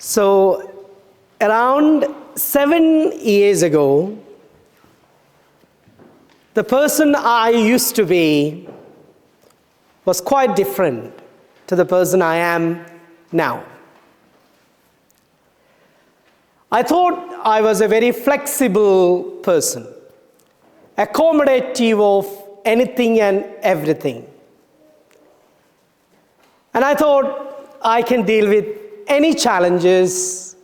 So, around 7 years ago, the person I used to be was quite different to the person I am now. I thought I was a very flexible person, accommodative of anything and everything. And I thought I can deal with any challenges.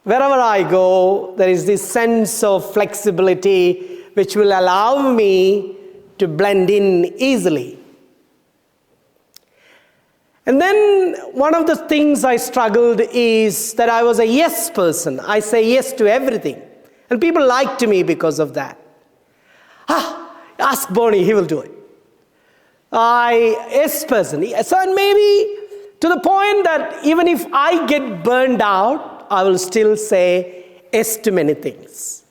Wherever I go, there is this sense of flexibility which will allow me to blend in easily. And then one of the things I struggled is that I was a yes person. I say yes to everything. And people liked me because of that. Ask Bonnie, he will do it. Yes person. So and maybe to the point that even if I get burned out, I will still say yes to many things.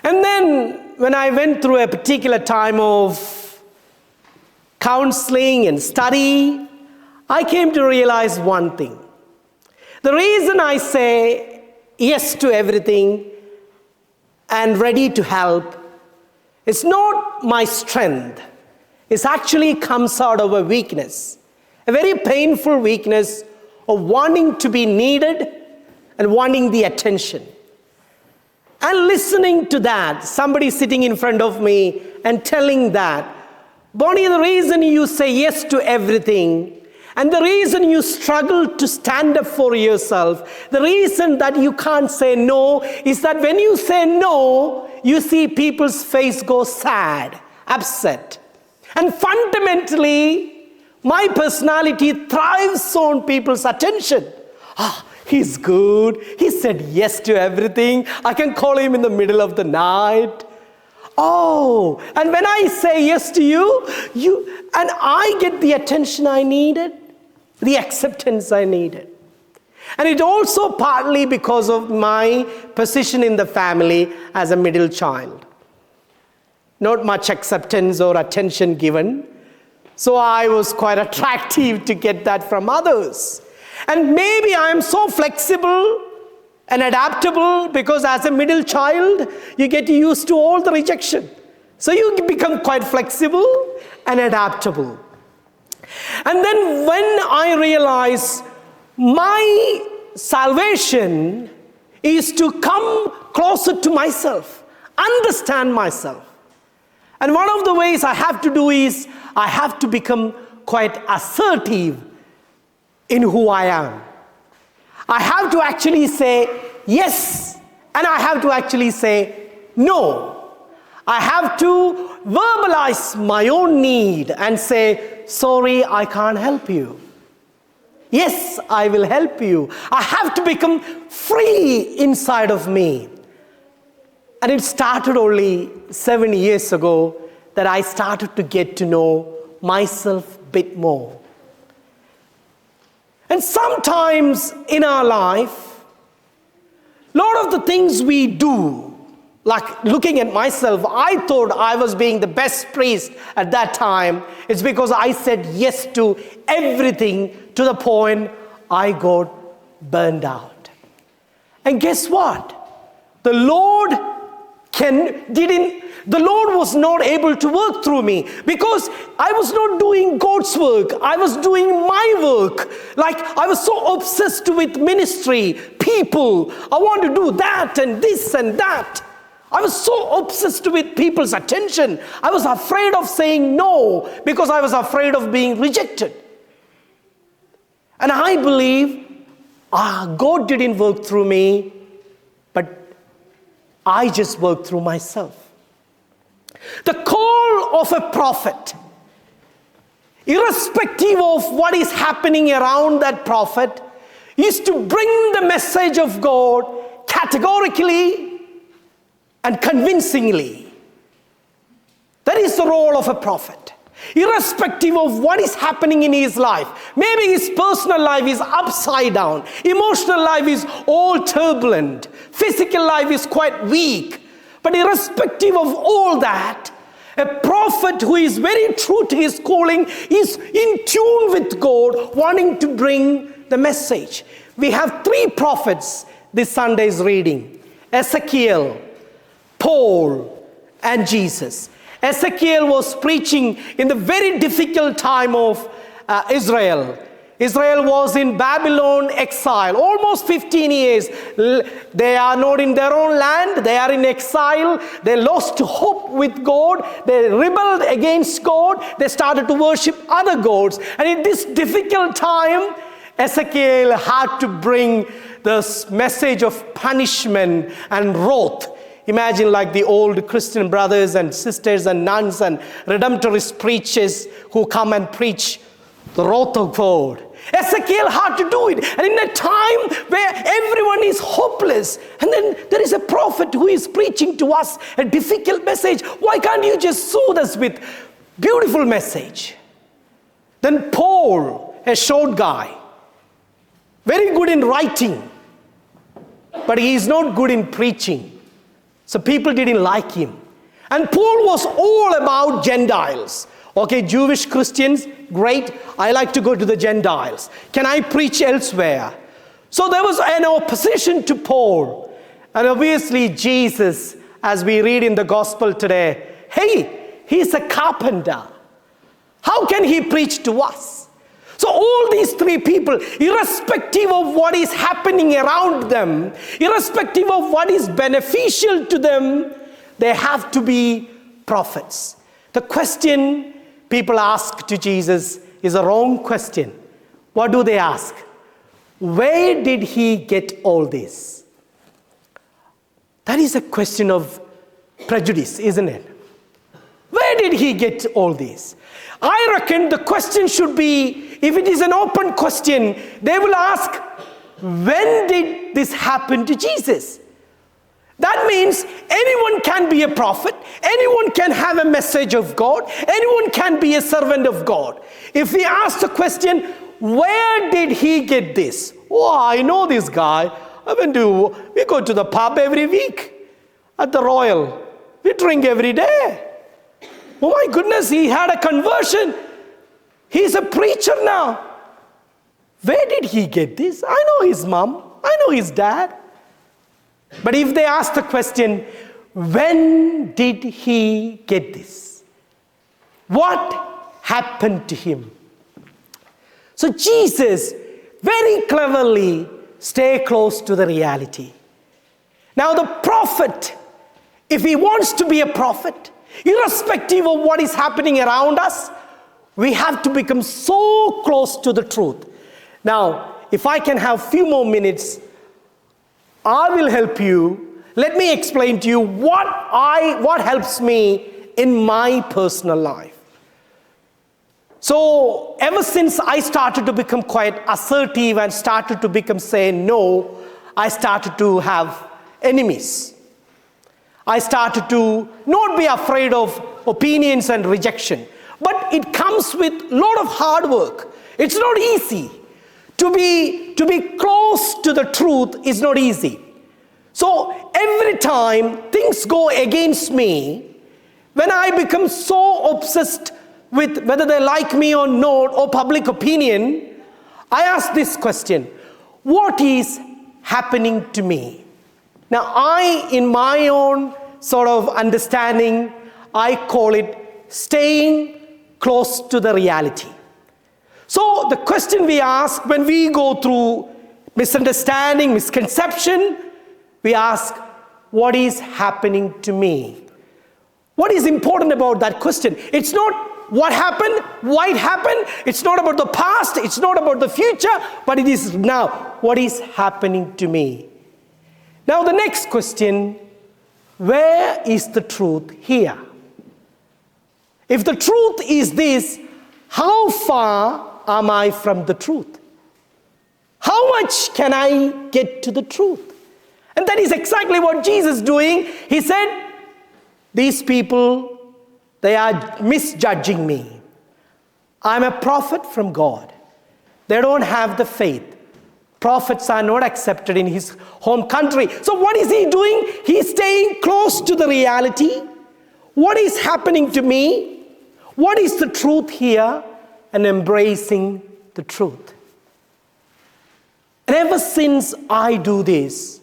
And then when I went through a particular time of counseling and study, I came to realize one thing. The reason I say yes to everything and ready to help is not my strength. It actually comes out of a weakness, a very painful weakness of wanting to be needed and wanting the attention. And listening to that, somebody sitting in front of me and telling that, Bonnie, the reason you say yes to everything and the reason you struggle to stand up for yourself, the reason that you can't say no is that when you say no, you see people's face go sad, upset. And fundamentally, my personality thrives on people's attention. He's good. He said yes to everything. I can call him in the middle of the night. Oh, and when I say yes to you, and I get the attention I needed, the acceptance I needed. And it also partly because of my position in the family as a middle child. Not much acceptance or attention given. So I was quite attractive to get that from others. And maybe I am so flexible and adaptable because as a middle child, you get used to all the rejection. So you become quite flexible and adaptable. And then when I realize my salvation is to come closer to myself, understand myself. And one of the ways I have to do is I have to become quite assertive in who I am. I have to actually say yes, and I have to actually say no. I have to verbalize my own need and say, sorry, I can't help you. Yes, I will help you. I have to become free inside of me. And it started only 7 years ago that I started to get to know myself a bit more. And sometimes in our life, a lot of the things we do, like looking at myself, I thought I was being the best priest at that time. It's because I said yes to everything to the point I got burned out. And guess what? The Lord was not able to work through me because I was not doing God's work. I was doing my work. Like I was so obsessed with ministry, people. I want to do that and this and that. I was so obsessed with people's attention. I was afraid of saying no because I was afraid of being rejected. And I believe God didn't work through me, but I just worked through myself. The call of a prophet, irrespective of what is happening around that prophet, is to bring the message of God categorically and convincingly. That is the role of a prophet. Irrespective of what is happening in his life. Maybe his personal life is upside down. Emotional life is all turbulent. Physical life is quite weak. But irrespective of all that, a prophet who is very true to his calling is in tune with God, wanting to bring the message. We have three prophets this Sunday's reading: Ezekiel, Paul, and Jesus. Ezekiel was preaching in the very difficult time of Israel. Israel was in Babylon exile, almost 15 years. They are not in their own land. They are in exile. They lost hope with God. They rebelled against God. They started to worship other gods. And in this difficult time, Ezekiel had to bring this message of punishment and wrath. Imagine like the old Christian brothers and sisters and nuns and redemptorist preachers who come and preach the wrath of God. Ezekiel had to do it. And in a time where everyone is hopeless, and then there is a prophet who is preaching to us a difficult message. Why can't you just soothe us with beautiful message? Then Paul, a short guy, very good in writing, but he is not good in preaching. So people didn't like him. And Paul was all about Gentiles. Okay, Jewish Christians, great. I like to go to the Gentiles. Can I preach elsewhere? So there was an opposition to Paul. And obviously Jesus, as we read in the gospel today, hey, he's a carpenter. How can he preach to us? So all these three people, irrespective of what is happening around them, irrespective of what is beneficial to them, they have to be prophets. The question people ask to Jesus is a wrong question. What do they ask? Where did he get all this? That is a question of prejudice, isn't it? Where did he get all this? I reckon the question should be, if it is an open question, they will ask, when did this happen to Jesus? That means anyone can be a prophet, anyone can have a message of God, anyone can be a servant of God. If we ask the question, where did he get this? Oh, I know this guy. We go to the pub every week at the Royal. We drink every day. Oh my goodness, he had a conversion. He's a preacher now. Where did he get this? I know his mom. I know his dad. But if they ask the question, when did he get this? What happened to him? So Jesus very cleverly stay close to the reality. Now the prophet, if he wants to be a prophet, irrespective of what is happening around us, we have to become so close to the truth. Now, if I can have a few more minutes, I will help you. Let me explain to you what helps me in my personal life. So ever since I started to become quite assertive and started to become saying no, I started to have enemies. I started to not be afraid of opinions and rejection. But it comes with a lot of hard work. It's not easy. To be close to the truth is not easy. So every time things go against me, when I become so obsessed with whether they like me or not, or public opinion, I ask this question: what is happening to me? Now in my own sort of understanding, I call it staying close to the reality. So the question we ask when we go through misunderstanding, misconception, we ask, what is happening to me? What is important about that question? It's not what happened, why it happened. It's not about the past. It's not about the future. But it is now, what is happening to me? Now the next question, where is the truth here? If the truth is this, how far am I from the truth? How much can I get to the truth? And that is exactly what Jesus is doing. He said, these people, they are misjudging me. I'm a prophet from God. They don't have the faith. Prophets are not accepted in his home country. So what is he doing? He's staying close to the reality. What is happening to me? What is the truth here? And embracing the truth. And ever since I do this,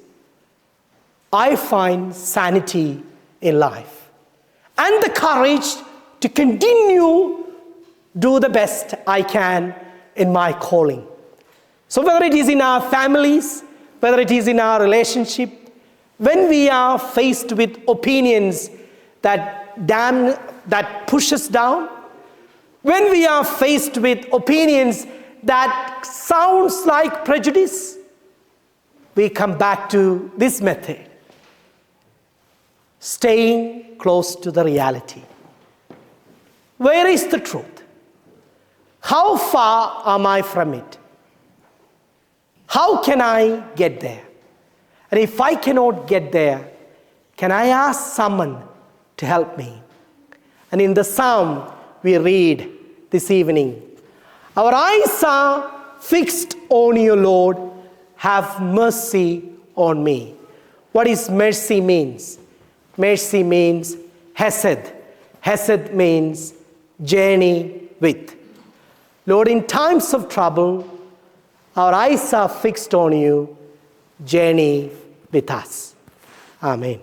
I find sanity in life and the courage to continue do the best I can in my calling. So whether it is in our families, whether it is in our relationship, when we are faced with opinions that push us down, when we are faced with opinions that sounds like prejudice, we come back to this method: staying close to the reality. Where is the truth? How far am I from it? How can I get there? And if I cannot get there, can I ask someone to help me? And in the psalm we read this evening, our eyes are fixed on you, Lord. Have mercy on me. What is mercy means? Mercy means hesed. Hesed means journey with. Lord, in times of trouble, our eyes are fixed on you. Journey with us. Amen.